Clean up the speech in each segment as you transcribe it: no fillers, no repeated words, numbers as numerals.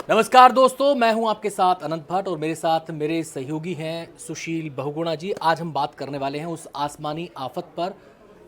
नमस्कार दोस्तों, मैं हूं आपके साथ अनंत भट्ट और मेरे साथ मेरे सहयोगी हैं सुशील बहुगुणा जी। आज हम बात करने वाले हैं उस आसमानी आफत पर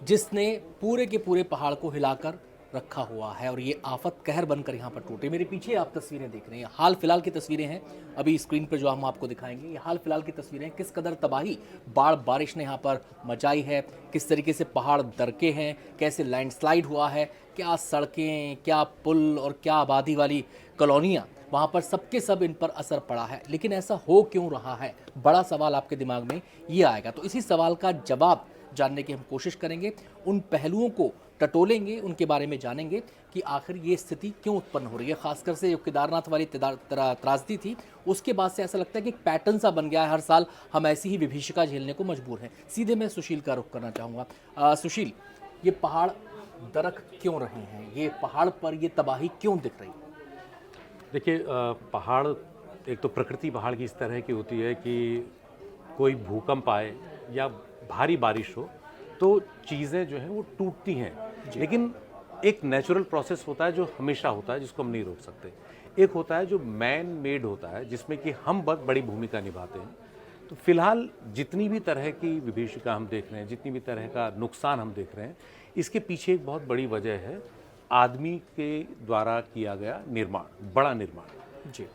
जिसने पूरे के पूरे पहाड़ को हिलाकर रखा हुआ है और ये आफत कहर बनकर यहाँ पर टूटे। मेरे पीछे आप तस्वीरें देख रहे हैं, हाल फिलहाल की तस्वीरें हैं। अभी स्क्रीन पर जो हम आपको दिखाएंगे ये हाल फिलहाल की तस्वीरें हैं। किस कदर तबाही बाढ़ बारिश ने यहाँ पर मचाई है, किस तरीके से पहाड़ दरके हैं, कैसे लैंडस्लाइड हुआ है, क्या सड़कें, क्या पुल और क्या आबादी वाली कॉलोनियाँ, वहाँ पर सबके सब इन पर असर पड़ा है। लेकिन ऐसा हो क्यों रहा है, बड़ा सवाल आपके दिमाग में ये आएगा। तो इसी सवाल का जवाब जानने की हम कोशिश करेंगे, उन पहलुओं को टटोलेंगे, उनके बारे में जानेंगे कि आखिर ये स्थिति क्यों उत्पन्न हो रही है। खासकर से जो केदारनाथ वाली त्रासदी थी उसके बाद से ऐसा लगता है कि एक पैटर्न सा बन गया है, हर साल हम ऐसी ही विभीषिका झेलने को मजबूर हैं। सीधे मैं सुशील का रुख करना चाहूँगा। सुशील, ये पहाड़ दरक क्यों रहे हैं, ये पहाड़ पर ये तबाही क्यों दिख रही है? देखिए, पहाड़ एक तो प्रकृति पहाड़ की इस तरह की होती है कि कोई भूकंप आए या भारी बारिश हो तो चीज़ें जो हैं वो टूटती हैं, लेकिन एक नेचुरल प्रोसेस होता है जो हमेशा होता है, जिसको हम नहीं रोक सकते। एक होता है जो मैन मेड होता है, जिसमें कि हम बहुत बड़ी भूमिका निभाते हैं। तो फिलहाल जितनी भी तरह की विभीषिका हम देख रहे हैं, जितनी भी तरह का नुकसान हम देख रहे हैं, इसके पीछे एक बहुत बड़ी वजह है आदमी के द्वारा किया गया निर्माण, बड़ा निर्माण। जी।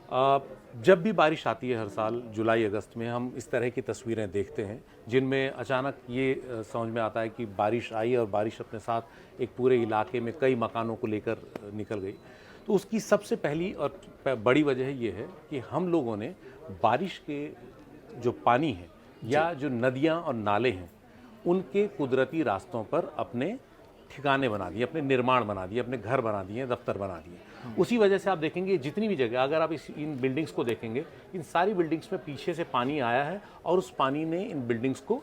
जब भी बारिश आती है हर साल जुलाई अगस्त में, हम इस तरह की तस्वीरें देखते हैं जिनमें अचानक ये समझ में आता है कि बारिश आई और बारिश अपने साथ एक पूरे इलाके में कई मकानों को लेकर निकल गई। तो उसकी सबसे पहली और बड़ी वजह ये है कि हम लोगों ने बारिश के जो पानी है या जो नदियाँ और नाले हैं उनके कुदरती रास्तों पर अपने ठिकाने बना दिए, अपने निर्माण बना दिए, अपने घर बना दिए, दफ्तर बना दिए। उसी वजह से आप देखेंगे जितनी भी जगह, अगर आप इन बिल्डिंग्स को देखेंगे, इन सारी बिल्डिंग्स में पीछे से पानी आया है और उस पानी ने इन बिल्डिंग्स को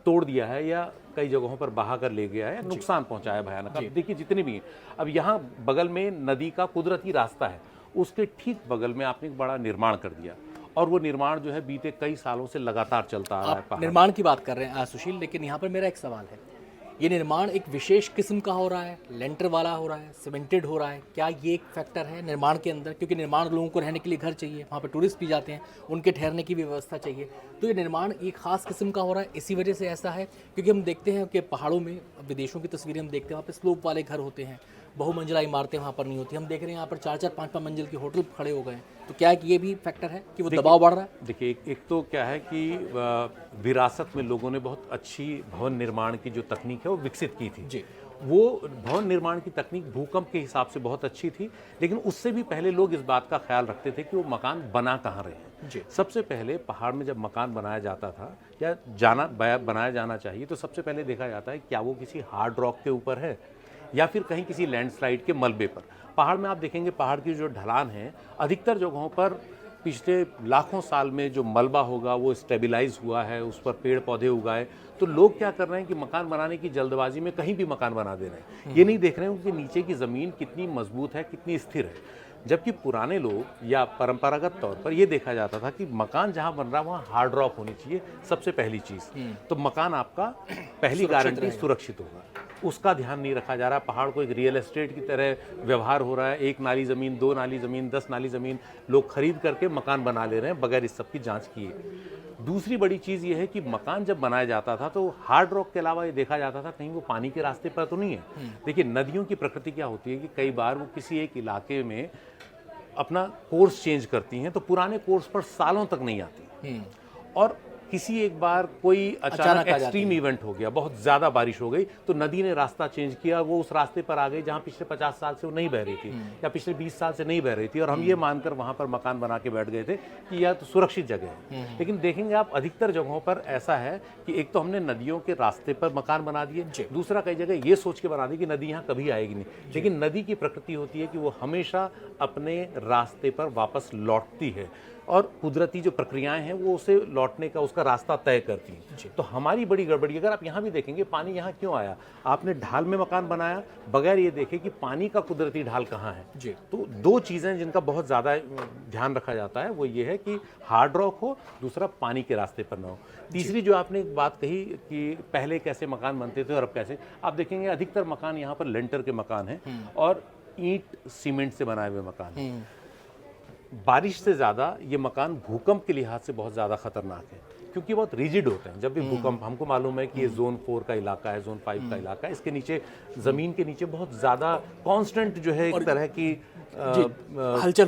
तोड़ दिया है या कई जगहों पर बहा कर ले गया है, नुकसान पहुंचाया भयानक। अब देखिए जितने भी हैं, अब यहाँ बगल में नदी का कुदरती रास्ता है, उसके ठीक बगल में आपने एक बड़ा निर्माण कर दिया और वो निर्माण जो है बीते कई सालों से लगातार चलता आ रहा है। निर्माण की बात कर रहे हैं सुशील, लेकिन यहाँ पर मेरा एक सवाल है, ये निर्माण एक विशेष किस्म का हो रहा है, लेंटर वाला हो रहा है, सीमेंटेड हो रहा है, क्या ये एक फैक्टर है निर्माण के अंदर? क्योंकि निर्माण लोगों को रहने के लिए घर चाहिए, वहाँ पर टूरिस्ट भी जाते हैं, उनके ठहरने की भी व्यवस्था चाहिए। तो ये निर्माण एक खास किस्म का हो रहा है, इसी वजह से ऐसा है। क्योंकि हम देखते हैं कि पहाड़ों में, विदेशों की तस्वीरें हम देखते हैं, वहाँ पर स्लोप वाले घर होते हैं, बहुमंजिला इमारतें वहाँ पर नहीं होती। हम देख रहे हैं यहाँ पर 4-4, 5-5 मंजिल के होटल खड़े हो गए हैं। तो क्या है कि ये भी फैक्टर है कि वो दबाव बढ़ रहा है? देखिए, एक तो क्या है कि विरासत में लोगों ने बहुत अच्छी भवन निर्माण की जो तकनीक है वो विकसित की थी जी। वो भवन निर्माण की तकनीक भूकंप के हिसाब से बहुत अच्छी थी, लेकिन उससे भी पहले लोग इस बात का ख्याल रखते थे कि वो मकान बना कहाँ रहे हैं। जी। सबसे पहले पहाड़ में जब मकान बनाया जाता था या बनाया जाना चाहिए, तो सबसे पहले देखा जाता है क्या वो किसी हार्ड रॉक के ऊपर है या फिर कहीं किसी लैंडस्लाइड के मलबे पर। पहाड़ में आप देखेंगे, पहाड़ की जो ढलान है, अधिकतर जगहों पर पिछले लाखों साल में जो मलबा होगा वो स्टेबलाइज हुआ है, उस पर पेड़ पौधे उगाए। तो लोग क्या कर रहे हैं कि मकान बनाने की जल्दबाजी में कहीं भी मकान बना दे रहे हैं, ये नहीं देख रहे हैं कि नीचे की ज़मीन कितनी मजबूत है, कितनी स्थिर है। जबकि पुराने लोग या परंपरागत तौर पर यह देखा जाता था कि मकान जहां बन रहा है वहां हार्ड रॉक होनी चाहिए, सबसे पहली चीज़। तो मकान आपका पहली गारंटी सुरक्षित होगा, उसका ध्यान नहीं रखा जा रहा। पहाड़ को एक रियल एस्टेट की तरह व्यवहार हो रहा है, 1 नाली ज़मीन, 2 नाली ज़मीन, 10 नाली ज़मीन लोग खरीद करके मकान बना ले रहे हैं बगैर इस सब की जांच किए। दूसरी बड़ी चीज़ ये है कि मकान जब बनाया जाता था तो हार्ड रॉक के अलावा ये देखा जाता था कहीं वो पानी के रास्ते पर तो नहीं है। देखिए, नदियों की प्रकृति क्या होती है कि कई बार वो किसी एक इलाके में अपना कोर्स चेंज करती हैं, तो पुराने कोर्स पर सालों तक नहीं आती। और किसी एक बार कोई अचानक एक्सट्रीम इवेंट हो गया, बहुत ज़्यादा बारिश हो गई, तो नदी ने रास्ता चेंज किया, वो उस रास्ते पर आ गई जहाँ पिछले 50 साल से वो नहीं बह रही थी या पिछले 20 साल से नहीं बह रही थी, और हम ये मानकर वहाँ पर मकान बना के बैठ गए थे कि यह तो सुरक्षित जगह है। लेकिन देखेंगे आप, अधिकतर जगहों पर ऐसा है कि एक तो हमने नदियों के रास्ते पर मकान बना दिए, दूसरा कई जगह ये सोच के बना दी कि नदी यहाँ कभी आएगी नहीं। लेकिन नदी की प्रकृति होती है कि वो हमेशा अपने रास्ते पर वापस लौटती है और कुदरती जो प्रक्रियाएं हैं वो उसे लौटने का, उसका रास्ता तय करती हैं। तो हमारी बड़ी गड़बड़ी, अगर आप यहाँ भी देखेंगे, पानी यहाँ क्यों आया? आपने ढाल में मकान बनाया बगैर ये देखे कि पानी का कुदरती ढाल कहाँ है। जी। तो 2 चीज़ें जिनका बहुत ज़्यादा ध्यान रखा जाता है वो ये है कि हार्ड रॉक हो, दूसरा पानी के रास्ते पर ना हो। तीसरी जो आपने एक बात कही कि पहले कैसे मकान बनते थे और अब कैसे, आप देखेंगे अधिकतर मकान यहाँ पर लेंटर के मकान हैं और ईंट सीमेंट से बनाए हुए मकान हैं। बारिश से ज़्यादा ये मकान भूकंप के लिहाज से बहुत ज़्यादा खतरनाक है, क्योंकि बहुत रिजिड होते हैं। जब भी भूकंप, हमको मालूम है कि ये जोन 4 का इलाका है, जोन 5 का इलाका है, इसके नीचे ज़मीन के नीचे बहुत ज़्यादा कांस्टेंट जो है एक तरह की हलचल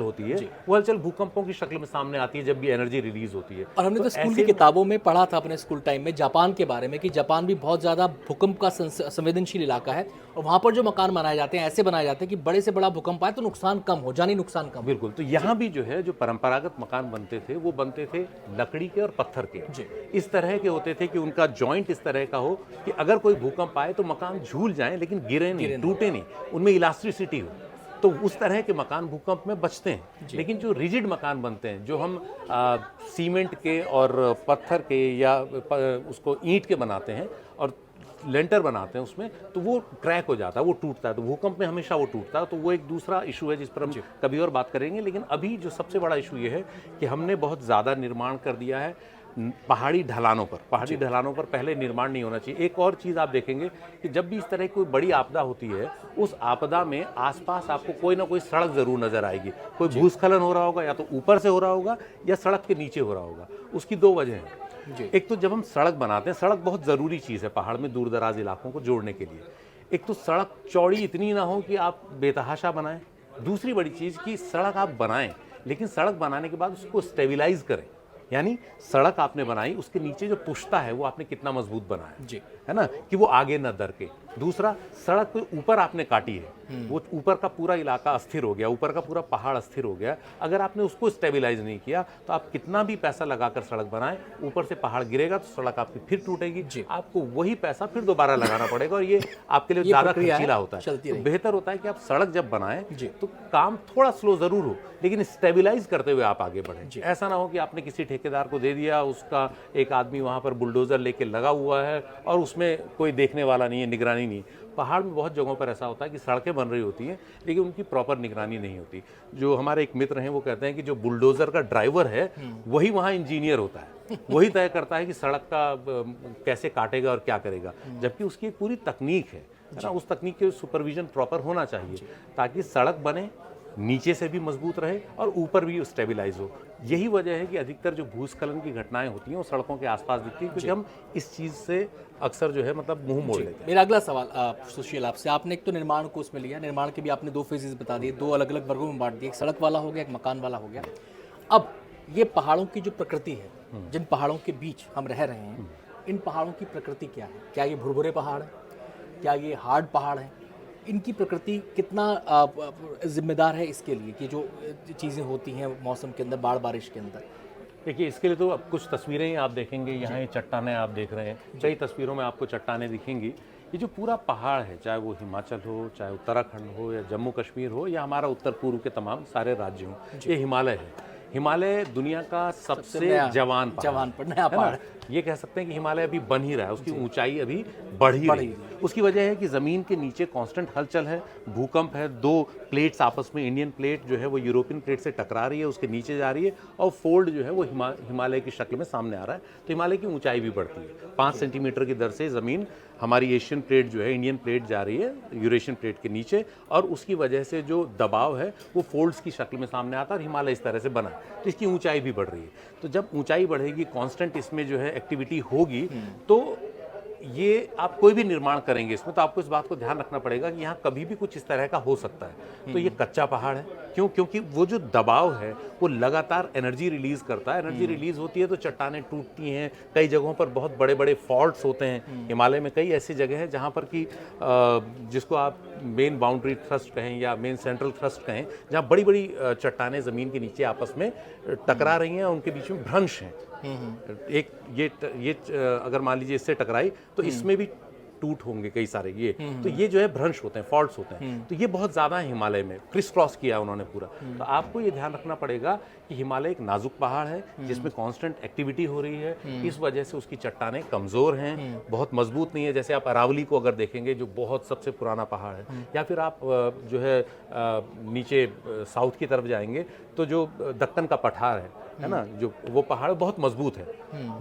होती है। वो हलचल भूकंपों की शक्ल में सामने आती है जब भी एनर्जी रिलीज होती है। और हमने तो स्कूल की किताबों में पढ़ा था अपने स्कूल टाइम में जापान के बारे में कि जापान भी बहुत ज़्यादा भूकंप का संवेदनशील इलाका है, और वहाँ पर जो मकान बनाए जाते हैं ऐसे बनाए जाते हैं कि बड़े से बड़ा भूकंप आए तो नुकसान कम हो, जानी नुकसान कम हो। बिल्कुल। तो यहाँ भी जो है जो परंपरागत मकान बनते थे वो बनते थे लकड़ी के और पत्थर के, इस तरह के होते थे कि उनका जॉइंट इस तरह का हो कि अगर कोई भूकंप आए तो मकान झूल जाए लेकिन गिरे नहीं, टूटे नहीं, उनमें इलास्टिसिटी हो। तो उस तरह के मकान भूकंप में बचते हैं। लेकिन जो रिजिड मकान बनते हैं, जो हम सीमेंट के और पत्थर के या उसको ईंट के बनाते हैं और लेंटर बनाते हैं उसमें, तो वो क्रैक हो जाता है, वो टूटता है। तो भूकंप में हमेशा वो टूटता है। तो वो एक दूसरा इशू है जिस पर हम कभी और बात करेंगे। लेकिन अभी जो सबसे बड़ा इशू ये है कि हमने बहुत ज़्यादा निर्माण कर दिया है पहाड़ी ढलानों पर। पहाड़ी ढलानों पर पहले निर्माण नहीं होना चाहिए। एक और चीज़ आप देखेंगे कि जब भी इस तरह की कोई बड़ी आपदा होती है, उस आपदा में आसपास आपको कोई ना कोई सड़क ज़रूर नज़र आएगी। कोई भूस्खलन हो रहा होगा, या तो ऊपर से हो रहा होगा या सड़क के नीचे हो रहा होगा। उसकी दो वजह हैं। एक तो जब हम सड़क बनाते हैं, सड़क बहुत ज़रूरी चीज़ है पहाड़ में दूर दराज इलाकों को जोड़ने के लिए। एक तो सड़क चौड़ी इतनी ना हो कि आप बेतहाशा बनाएं। दूसरी बड़ी चीज़ कि सड़क आप बनाएं, लेकिन सड़क बनाने के बाद उसको स्टेबिलाइज करें। यानी सड़क आपने बनाई, उसके नीचे जो पुश्ता है वो आपने कितना मजबूत बनाया है ना, कि वो आगे न दरके। दूसरा, सड़क के ऊपर आपने काटी है, वो ऊपर का पूरा इलाका अस्थिर हो गया, ऊपर का पूरा पहाड़ अस्थिर हो गया। अगर आपने उसको स्टेबिलाइज नहीं किया तो आप कितना भी पैसा लगाकर सड़क बनाएं, ऊपर से पहाड़ गिरेगा तो सड़क आपकी फिर टूटेगी। आपको वही पैसा फिर दोबारा लगाना पड़ेगा, और ये आपके लिए ज़्यादा खर्चीला होता है। तो बेहतर होता है कि आप सड़क जब बनाएं तो काम थोड़ा स्लो ज़रूर हो, लेकिन स्टेबिलाइज करते हुए आप आगे बढ़ें। ऐसा ना हो कि आपने किसी ठेकेदार को दे दिया, उसका एक आदमी वहाँ पर बुलडोज़र लेके लगा हुआ है और उसमें कोई देखने वाला नहीं है, निगरानी नहीं है। पहाड़ में बहुत जगहों पर ऐसा होता है कि सड़कें बन रही होती हैं लेकिन उनकी प्रॉपर निगरानी नहीं होती। जो हमारे एक मित्र हैं वो कहते हैं कि जो बुलडोज़र का ड्राइवर है वही वहाँ इंजीनियर होता है, वही तय करता है कि सड़क का कैसे काटेगा और क्या करेगा, जबकि उसकी एक पूरी तकनीक है ना। उस तकनीक के सुपरविजन प्रॉपर होना चाहिए ताकि सड़क बने, नीचे से भी मजबूत रहे और ऊपर भी स्टेबिलाइज हो। यही वजह है कि अधिकतर जो भूस्खलन की घटनाएं होती हैं वो सड़कों के आसपास दिखती हैं, क्योंकि हम इस चीज़ से अक्सर जो है मतलब मुंह मोड़ लेते हैं। मेरा अगला सवाल सुशील आपसे, आपने एक तो निर्माण को उसमें लिया, निर्माण के भी आपने दो फेजेस बता दिए, दो अलग अलग वर्गों में बांट दिए, एक सड़क वाला हो गया, एक मकान वाला हो गया। अब ये पहाड़ों की जो प्रकृति है, जिन पहाड़ों के बीच हम रह रहे हैं, इन पहाड़ों की प्रकृति क्या है? क्या ये भुरभुरे पहाड़ है? क्या ये हार्ड पहाड़ है? इनकी प्रकृति कितना जिम्मेदार है इसके लिए कि जो चीज़ें होती हैं मौसम के अंदर, बाढ़ बारिश के अंदर? देखिए, इसके लिए तो अब कुछ तस्वीरें ही आप देखेंगे, यहाँ ये चट्टानें आप देख रहे हैं, कई तस्वीरों में आपको चट्टानें दिखेंगी। ये जो पूरा पहाड़ है, चाहे वो हिमाचल हो, चाहे उत्तराखंड हो, या जम्मू कश्मीर हो, या हमारा उत्तर पूर्व के तमाम सारे राज्य हों, ये हिमालय है। हिमालय दुनिया का सबसे जवान पहाड़, ये कह सकते हैं कि हिमालय अभी बन ही रहा है, उसकी ऊंचाई अभी बढ़ ही रही है। उसकी वजह है कि ज़मीन के नीचे कांस्टेंट हलचल है, भूकंप है, दो प्लेट्स आपस में, इंडियन प्लेट जो है वो यूरोपियन प्लेट से टकरा रही है, उसके नीचे जा रही है, और फोल्ड जो है वो हिमालय की शक्ल में सामने आ रहा है। तो हिमालय की ऊंचाई भी बढ़ती है, 5 सेंटीमीटर की दर से ज़मीन हमारी एशियन प्लेट जो है, इंडियन प्लेट जा रही है यूरेशियन प्लेट के नीचे, और उसकी वजह से जो दबाव है वो फोल्ड्स की शक्ल में सामने आता है, और हिमालय इस तरह से बना है, तो इसकी ऊंचाई भी बढ़ रही है। तो जब ऊंचाई बढ़ेगी, कांस्टेंट इसमें जो है एक्टिविटी होगी, तो ये आप कोई भी निर्माण करेंगे इसमें, तो आपको इस बात को ध्यान रखना पड़ेगा कि यहाँ कभी भी कुछ इस तरह का हो सकता है। तो ये कच्चा पहाड़ है, क्योंकि वो जो दबाव है वो लगातार एनर्जी रिलीज करता है। एनर्जी रिलीज होती है तो चट्टानें टूटती हैं, कई जगहों पर बहुत बड़े बड़े फॉल्ट्स होते हैं। हिमालय में कई ऐसी जगह है जहाँ पर कि जिसको आप मेन बाउंड्री थ्रस्ट कहें या मेन सेंट्रल थ्रस्ट कहें, जहाँ बड़ी बड़ी चट्टानें ज़मीन के नीचे आपस में टकरा रही हैं, उनके बीच में भ्रंश हैं। एक ये अगर मान लीजिए इससे टकराई तो इसमें भी टूट होंगे कई सारे, ये तो ये जो है भ्रंश होते हैं, फॉल्ट्स होते हैं। तो ये बहुत ज़्यादा है हिमालय में, क्रिस क्रॉस किया उन्होंने पूरा। तो आपको ये ध्यान रखना पड़ेगा कि हिमालय एक नाजुक पहाड़ है जिसमें कांस्टेंट एक्टिविटी हो रही है, इस वजह से उसकी चट्टानें कमज़ोर हैं, बहुत मजबूत नहीं है। जैसे आप अरावली को अगर देखेंगे, जो बहुत सबसे पुराना पहाड़ है, या फिर आप जो है नीचे साउथ की तरफ जाएंगे तो जो दक्कन का पठार है, है ना, जो वो पहाड़ बहुत मजबूत है,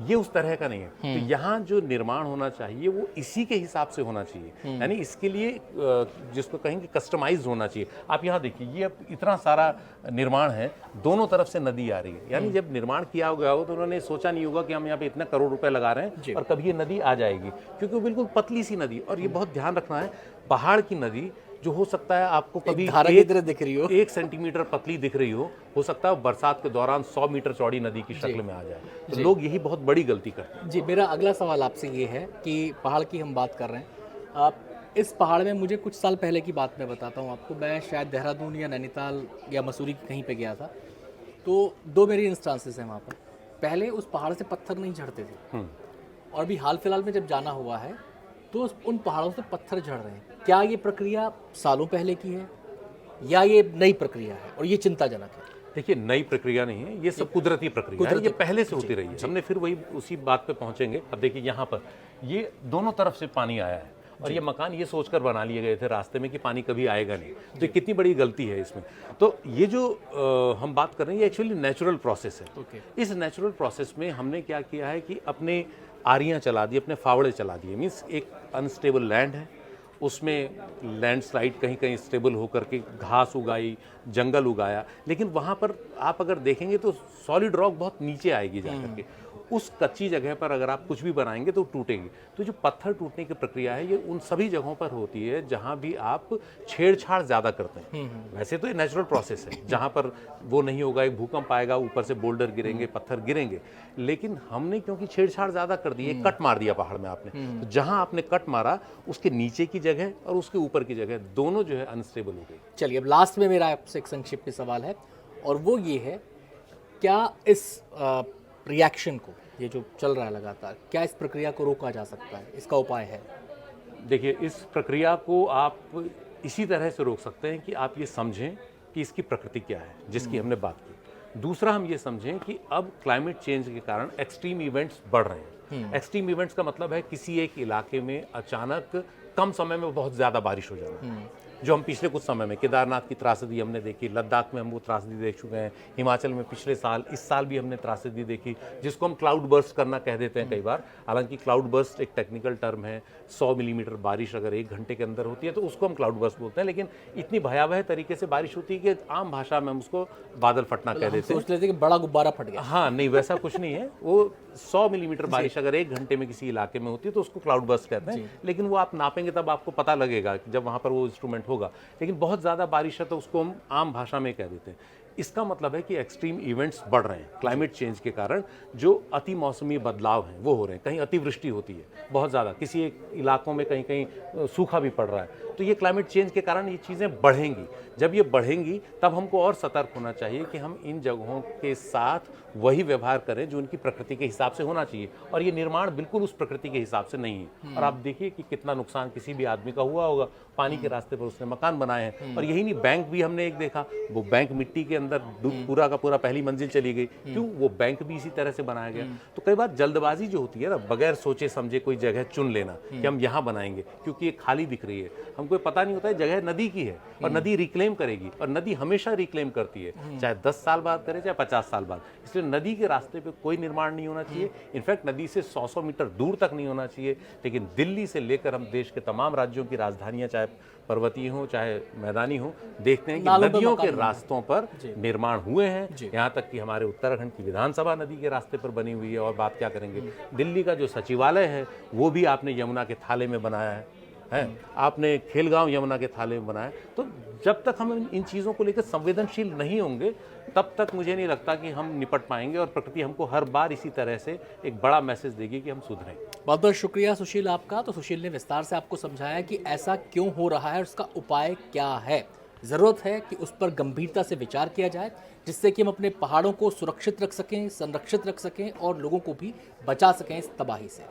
ये उस तरह का नहीं है। तो यहाँ जो निर्माण होना चाहिए वो इसी के हिसाब से होना चाहिए, यानी इसके लिए जिसको कहेंगे कस्टमाइज्ड होना चाहिए। आप यहाँ देखिए, ये अब इतना सारा निर्माण है, दोनों तरफ से नदी आ रही है, यानी जब निर्माण किया गया हो तो उन्होंने सोचा नहीं होगा कि हम यहाँ पे इतने करोड़ रुपए लगा रहे हैं और कभी ये नदी आ जाएगी, क्योंकि वो बिल्कुल पतली सी नदी। और ये बहुत ध्यान रखना है, पहाड़ की नदी जो हो सकता है आपको कभी धारा की तरह दिख रही हो, 1 सेंटीमीटर पतली दिख रही हो सकता है बरसात के दौरान 100 मीटर चौड़ी नदी की शक्ल में आ जाए। तो लोग यही बहुत बड़ी गलती करते हैं। जी, मेरा अगला सवाल आपसे ये है कि पहाड़ की हम बात कर रहे हैं, आप इस पहाड़ में, मुझे कुछ साल पहले की बात मैं बताता हूँ आपको, मैं शायद देहरादून या नैनीताल या मसूरी कहीं पे गया था, तो 2 मेरी इंस्टांसेस हैं वहाँ पर। पहले उस पहाड़ से पत्थर नहीं झड़ते थे, और अभी हाल फिलहाल में जब जाना हुआ है तो उन पहाड़ों से पत्थर झड़ रहे हैं। क्या ये प्रक्रिया सालों पहले की है या ये नई प्रक्रिया है, और ये चिंताजनक है? देखिए, नई प्रक्रिया नहीं है, ये सब कुदरती प्रक्रिया है, ये पहले से होती रही है। हमने फिर वही उसी बात पे पहुंचेंगे। अब देखिए, यहाँ पर ये दोनों तरफ से पानी आया है, और ये मकान ये सोचकर बना लिए गए थे रास्ते में कि पानी कभी आएगा नहीं। तो कितनी बड़ी गलती है इसमें। तो ये जो हम बात कर रहे हैं, ये एक्चुअली नेचुरल प्रोसेस है। इस नेचुरल प्रोसेस में हमने क्या किया है कि अपने आरियाँ चला दी, अपने फावड़े चला दिए। मीन्स एक अनस्टेबल लैंड है, उसमें लैंडस्लाइड कहीं कहीं स्टेबल होकर के घास उगाई, जंगल उगाया, लेकिन वहाँ पर आप अगर देखेंगे तो सॉलिड रॉक बहुत नीचे आएगी जाकर के। उस कच्ची जगह पर अगर आप कुछ भी बनाएंगे तो टूटेगी। तो जो पत्थर टूटने की प्रक्रिया है, ये उन सभी जगहों पर होती है जहाँ भी आप छेड़छाड़ ज़्यादा करते हैं। वैसे तो ये नेचुरल प्रोसेस है, जहाँ पर वो नहीं होगा, एक भूकंप आएगा, ऊपर से बोल्डर गिरेंगे, पत्थर गिरेंगे, लेकिन हमने क्योंकि छेड़छाड़ ज़्यादा कर दी, कट मार दिया पहाड़ में आपने, तो जहाँ आपने कट मारा उसके नीचे की जगह और उसके ऊपर की जगह दोनों जो है अनस्टेबल हो गई। चलिए, अब लास्ट में मेरा आपसे एक संक्षिप्त सवाल है, और वो ये है, क्या इस रिएक्शन को, ये जो चल रहा है लगातार, क्या इस प्रक्रिया को रोका जा सकता है? इसका उपाय है? देखिए, इस प्रक्रिया को आप इसी तरह से रोक सकते हैं कि आप ये समझें कि इसकी प्रकृति क्या है, जिसकी हमने बात की। दूसरा, हम ये समझें कि अब क्लाइमेट चेंज के कारण एक्सट्रीम इवेंट्स बढ़ रहे हैं। एक्सट्रीम इवेंट्स का मतलब है किसी एक इलाके में अचानक कम समय में बहुत ज़्यादा बारिश हो जाना, जो हम पिछले कुछ समय में केदारनाथ की त्रासदी हमने देखी, लद्दाख में हम वो त्रासदी देख चुके हैं, हिमाचल में पिछले साल, इस साल भी हमने त्रासदी देखी, जिसको हम क्लाउड बर्स्ट करना कह देते हैं कई बार। हालांकि क्लाउड बर्स्ट एक टेक्निकल टर्म है। 100 मिलीमीटर बारिश अगर 1 घंटे के अंदर होती है तो उसको हम क्लाउड बर्स्ट बोलते हैं, लेकिन इतनी भयावह तरीके से बारिश होती है कि आम भाषा में हम उसको बादल फटना कह देते हैं। सोच लेते कि बड़ा गुब्बारा फट गया। हाँ, नहीं, वैसा कुछ नहीं है। वो 100 मिलीमीटर बारिश अगर 1 घंटे में किसी इलाके में होती है तो उसको क्लाउड बर्स्ट कहते हैं, लेकिन वो आप नापेंगे तब आपको पता लगेगा कि जब वहाँ पर वो इंस्ट्रूमेंट होगा। लेकिन बहुत ज़्यादा बारिश है तो उसको हम आम भाषा में कह देते हैं। इसका मतलब है कि एक्सट्रीम इवेंट्स बढ़ रहे हैं क्लाइमेट चेंज के कारण। जो अति मौसमी बदलाव हैं वो हो रहे हैं। कहीं अतिवृष्टि होती है बहुत ज़्यादा, किसी एक इलाकों में कहीं कहीं सूखा भी पड़ रहा है। तो ये क्लाइमेट चेंज के कारण ये चीज़ें बढ़ेंगी। जब ये बढ़ेंगी तब हमको और सतर्क होना चाहिए कि हम इन जगहों के साथ वही व्यवहार करें जो उनकी प्रकृति के हिसाब से होना चाहिए, और ये निर्माण बिल्कुल उस प्रकृति के हिसाब से नहीं है। और आप देखिए कि कितना नुकसान किसी भी आदमी का हुआ होगा, पानी के रास्ते पर उसने मकान बनाए हैं। और यही नहीं, बैंक भी हमने एक देखा, वो बैंक मिट्टी के अंदर पूरा का पूरा पहली मंजिल चली गई। क्यों? वो बैंक भी इसी तरह से बनाया गया। तो कई बार जल्दबाजी जो होती है ना, बगैर सोचे समझे कोई जगह चुन लेना कि हम यहाँ बनाएंगे क्योंकि ये खाली दिख रही है, हमको पता नहीं होता है जगह नदी की है और नदी रिक्लेम करेगी, और नदी हमेशा रिक्लेम करती है, चाहे 10 साल बाद करे चाहे 50 साल बाद। इसलिए नदी के रास्ते पे कोई निर्माण नहीं होना चाहिए। इनफैक्ट नदी से 100-100 मीटर दूर तक नहीं होना चाहिए। लेकिन दिल्ली से लेकर हम देश के तमाम राज्यों की राजधानियां, चाहे पर्वतीय हो चाहे मैदानी हो, देखते हैं कि नदियों के रास्तों पर निर्माण हुए हैं। यहाँ तक कि हमारे उत्तराखंड की विधानसभा नदी के रास्ते पर बनी हुई है। और बात क्या करेंगे, दिल्ली का जो सचिवालय है वो भी आपने यमुना के थाले में बनाया है, आपने खेलगांव यमुना के थाले में बनाया। तो जब तक हम इन चीज़ों को लेकर संवेदनशील नहीं होंगे तब तक मुझे नहीं लगता कि हम निपट पाएंगे, और प्रकृति हमको हर बार इसी तरह से एक बड़ा मैसेज देगी कि हम सुधरें। बहुत बहुत शुक्रिया सुशील आपका। तो सुशील ने विस्तार से आपको समझाया कि ऐसा क्यों हो रहा है और उसका उपाय क्या है। ज़रूरत है कि उस पर गंभीरता से विचार किया जाए, जिससे कि हम अपने पहाड़ों को सुरक्षित रख सकें, संरक्षित रख सकें और लोगों को भी बचा सकें इस तबाही से।